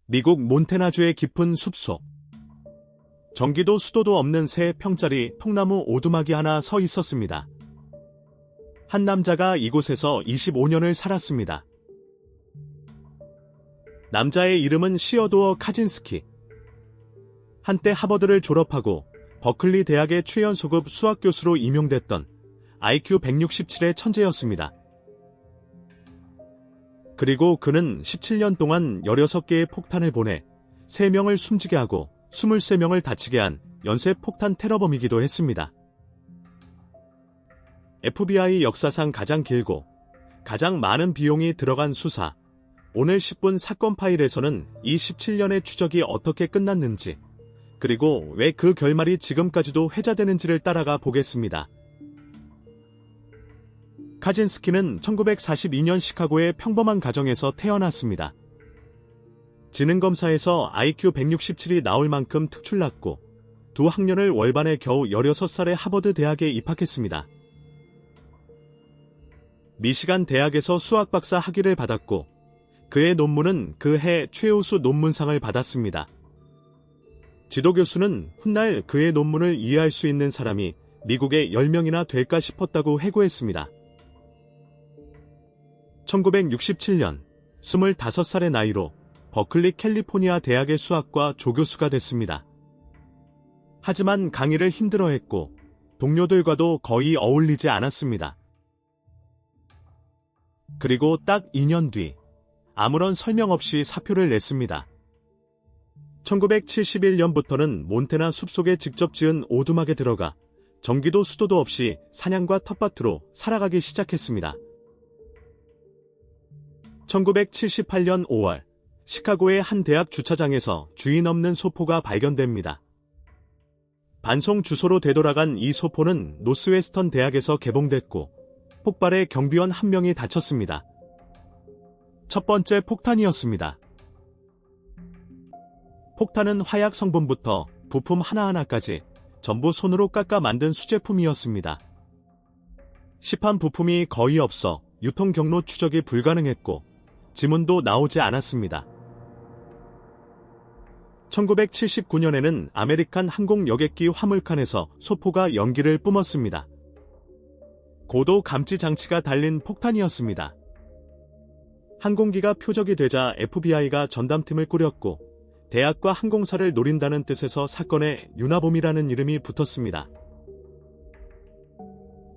미국 몬태나주의 깊은 숲속. 전기도 수도도 없는 새 평짜리 통나무 오두막이 하나 서 있었습니다. 한 남자가 이곳에서 25년을 살았습니다. 남자의 이름은 시어도어 카진스키. 한때 하버드를 졸업하고 버클리 대학의 최연소급 수학교수로 임용됐던 IQ 167의 천재였습니다. 그리고 그는 17년 동안 16개의 폭탄을 보내 3명을 숨지게 하고 23명을 다치게 한 연쇄 폭탄 테러범이기도 했습니다. FBI 역사상 가장 길고 가장 많은 비용이 들어간 수사. 오늘 10분 사건 파일에서는 이 17년의 추적이 어떻게 끝났는지, 그리고 왜 그 결말이 지금까지도 회자되는지를 따라가 보겠습니다. 카진스키는 1942년 시카고의 평범한 가정에서 태어났습니다. 지능검사에서 IQ 167이 나올 만큼 특출났고 두 학년을 월반에 겨우 16살에 하버드 대학에 입학했습니다. 미시간 대학에서 수학 박사 학위를 받았고 그의 논문은 그 해 최우수 논문상을 받았습니다. 지도교수는 훗날 그의 논문을 이해할 수 있는 사람이 미국에 10명이나 될까 싶었다고 해고했습니다. 1967년 25살의 나이로 버클리 캘리포니아 대학의 수학과 조교수가 됐습니다. 하지만 강의를 힘들어했고 동료들과도 거의 어울리지 않았습니다. 그리고 딱 2년 뒤 아무런 설명 없이 사표를 냈습니다. 1971년부터는 몬태나 숲속에 직접 지은 오두막에 들어가 전기도 수도도 없이 사냥과 텃밭으로 살아가기 시작했습니다. 1978년 5월 시카고의 한 대학 주차장에서 주인 없는 소포가 발견됩니다. 반송 주소로 되돌아간 이 소포는 노스웨스턴 대학에서 개봉됐고 폭발에 경비원 1명이 다쳤습니다. 첫 번째 폭탄이었습니다. 폭탄은 화약 성분부터 부품 하나하나까지 전부 손으로 깎아 만든 수제품이었습니다. 시판 부품이 거의 없어 유통 경로 추적이 불가능했고 지문도 나오지 않았습니다. 1979년에는 아메리칸 항공 여객기 화물칸에서 소포가 연기를 뿜었습니다. 고도 감지 장치가 달린 폭탄이었습니다. 항공기가 표적이 되자 FBI가 전담팀을 꾸렸고 대학과 항공사를 노린다는 뜻에서 사건에 유나봄이라는 이름이 붙었습니다.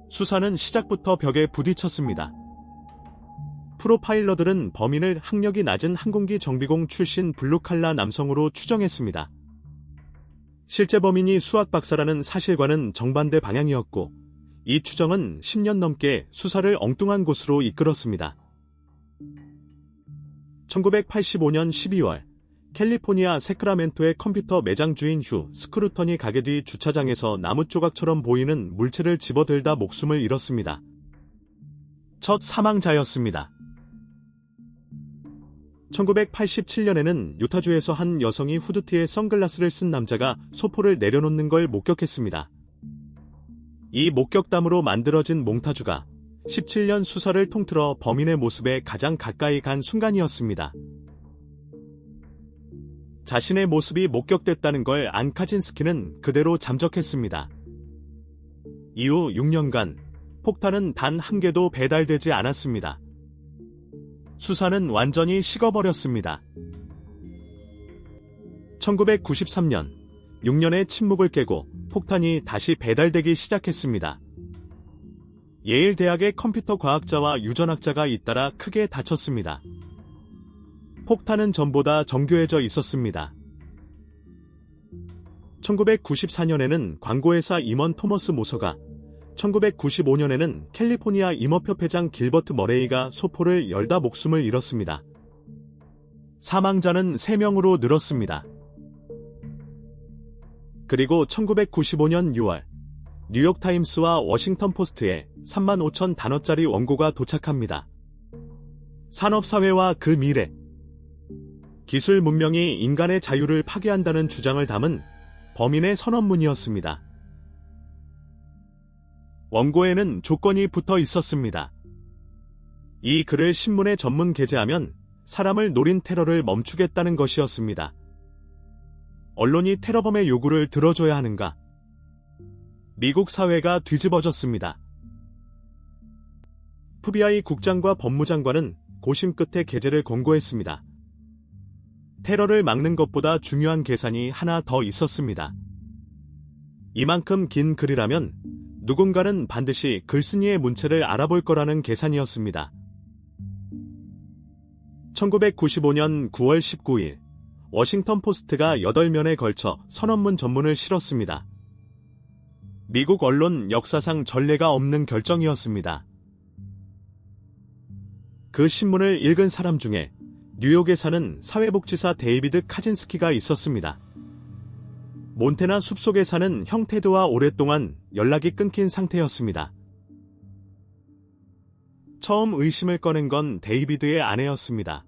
수사는 시작부터 벽에 부딪혔습니다. 프로파일러들은 범인을 학력이 낮은 항공기 정비공 출신 블루칼라 남성으로 추정했습니다. 실제 범인이 수학 박사라는 사실과는 정반대 방향이었고 이 추정은 10년 넘게 수사를 엉뚱한 곳으로 이끌었습니다. 1985년 12월 캘리포니아 세크라멘토의 컴퓨터 매장 주인 휴 스크루턴이 가게 뒤 주차장에서 나무 조각처럼 보이는 물체를 집어들다 목숨을 잃었습니다. 첫 사망자였습니다. 1987년에는 유타주에서 한 여성이 후드티에 선글라스를 쓴 남자가 소포를 내려놓는 걸 목격했습니다. 이 목격담으로 만들어진 몽타주가 17년 수사를 통틀어 범인의 모습에 가장 가까이 간 순간이었습니다. 자신의 모습이 목격됐다는 걸 안 카진스키는 그대로 잠적했습니다. 이후 6년간 폭탄은 단 한 개도 배달되지 않았습니다. 수사는 완전히 식어버렸습니다. 1993년 6년의 침묵을 깨고 폭탄이 다시 배달되기 시작했습니다. 예일 대학의 컴퓨터 과학자와 유전학자가 잇따라 크게 다쳤습니다. 폭탄은 전보다 정교해져 있었습니다. 1994년에는 광고회사 임원 토머스 모서가 1995년에는 캘리포니아 임업협회장 길버트 머레이가 소포를 열다 목숨을 잃었습니다. 사망자는 3명으로 늘었습니다. 그리고 1995년 6월 뉴욕타임스와 워싱턴 포스트에 35,000 단어짜리 원고가 도착합니다. 산업사회와 그 미래. 기술 문명이 인간의 자유를 파괴한다는 주장을 담은 범인의 선언문이었습니다. 원고에는 조건이 붙어 있었습니다. 이 글을 신문에 전문 게재하면 사람을 노린 테러를 멈추겠다는 것이었습니다. 언론이 테러범의 요구를 들어줘야 하는가? 미국 사회가 뒤집어졌습니다. FBI 국장과 법무장관은 고심 끝에 게재를 권고했습니다. 테러를 막는 것보다 중요한 계산이 하나 더 있었습니다. 이만큼 긴 글이라면 누군가는 반드시 글쓴이의 문체를 알아볼 거라는 계산이었습니다. 1995년 9월 19일, 워싱턴 포스트가 8면에 걸쳐 선언문 전문을 실었습니다. 미국 언론 역사상 전례가 없는 결정이었습니다. 그 신문을 읽은 사람 중에 뉴욕에 사는 사회복지사 데이비드 카진스키가 있었습니다. 몬태나 숲속에 사는 형 테드와 오랫동안 연락이 끊긴 상태였습니다. 처음 의심을 꺼낸 건 데이비드의 아내였습니다.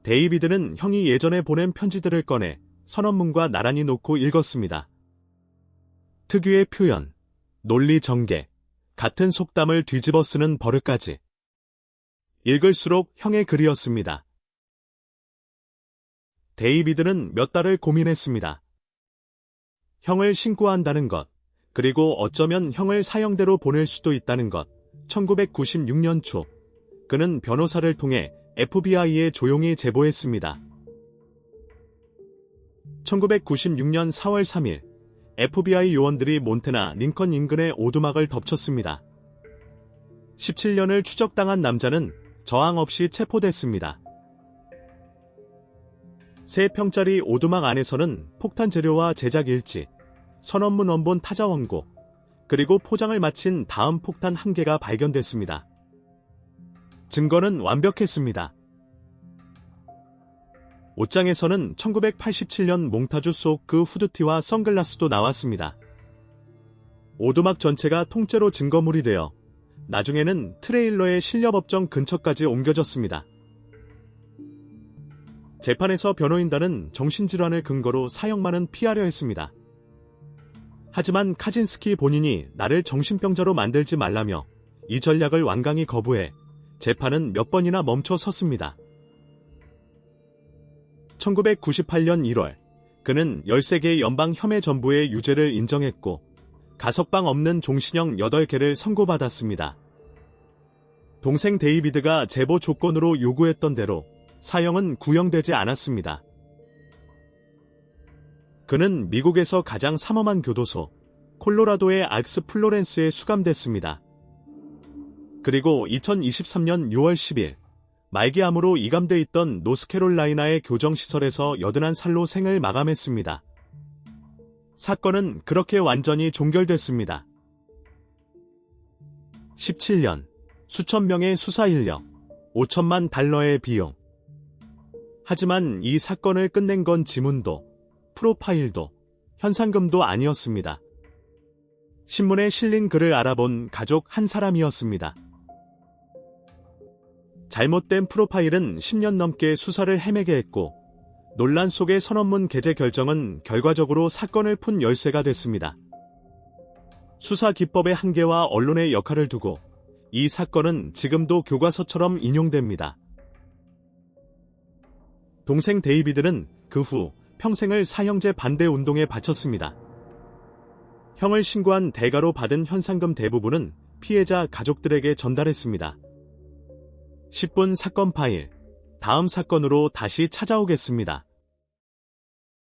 데이비드는 형이 예전에 보낸 편지들을 꺼내 선언문과 나란히 놓고 읽었습니다. 특유의 표현, 논리 전개, 같은 속담을 뒤집어 쓰는 버릇까지. 읽을수록 형의 글이었습니다. 데이비드는 몇 달을 고민했습니다. 형을 신고한다는 것, 그리고 어쩌면 형을 사형대로 보낼 수도 있다는 것. 1996년 초, 그는 변호사를 통해 FBI에 조용히 제보했습니다. 1996년 4월 3일, FBI 요원들이 몬태나 링컨 인근의 오두막을 덮쳤습니다. 17년을 추적당한 남자는 저항 없이 체포됐습니다. 3평짜리 오두막 안에서는 폭탄 재료와 제작 일지, 선언문 원본 타자 원고, 그리고 포장을 마친 다음 폭탄 1개가 발견됐습니다. 증거는 완벽했습니다. 옷장에서는 1987년 몽타주 속 그 후드티와 선글라스도 나왔습니다. 오두막 전체가 통째로 증거물이 되어 나중에는 트레일러의 실려법정 근처까지 옮겨졌습니다. 재판에서 변호인단은 정신질환을 근거로 사형만은 피하려 했습니다. 하지만 카진스키 본인이 나를 정신병자로 만들지 말라며 이 전략을 완강히 거부해 재판은 몇 번이나 멈춰 섰습니다. 1998년 1월, 그는 13개의 연방 혐의 전부의 유죄를 인정했고 가석방 없는 종신형 8개를 선고받았습니다. 동생 데이비드가 제보 조건으로 요구했던 대로 사형은 구형되지 않았습니다. 그는 미국에서 가장 삼엄한 교도소, 콜로라도의 악스 플로렌스에 수감됐습니다. 그리고 2023년 6월 10일, 말기암으로 이감돼 있던 노스캐롤라이나의 교정시설에서 81살로 생을 마감했습니다. 사건은 그렇게 완전히 종결됐습니다. 17년, 수천 명의 수사 인력, 5천만 달러의 비용. 하지만 이 사건을 끝낸 건 지문도, 프로파일도, 현상금도 아니었습니다. 신문에 실린 글을 알아본 가족 한 사람이었습니다. 잘못된 프로파일은 10년 넘게 수사를 헤매게 했고 논란 속의 선언문 게재 결정은 결과적으로 사건을 푼 열쇠가 됐습니다. 수사 기법의 한계와 언론의 역할을 두고 이 사건은 지금도 교과서처럼 인용됩니다. 동생 데이비드는 그 후 평생을 사형제 반대 운동에 바쳤습니다. 형을 신고한 대가로 받은 현상금 대부분은 피해자 가족들에게 전달했습니다. 10분 사건 파일, 다음 사건으로 다시 찾아오겠습니다.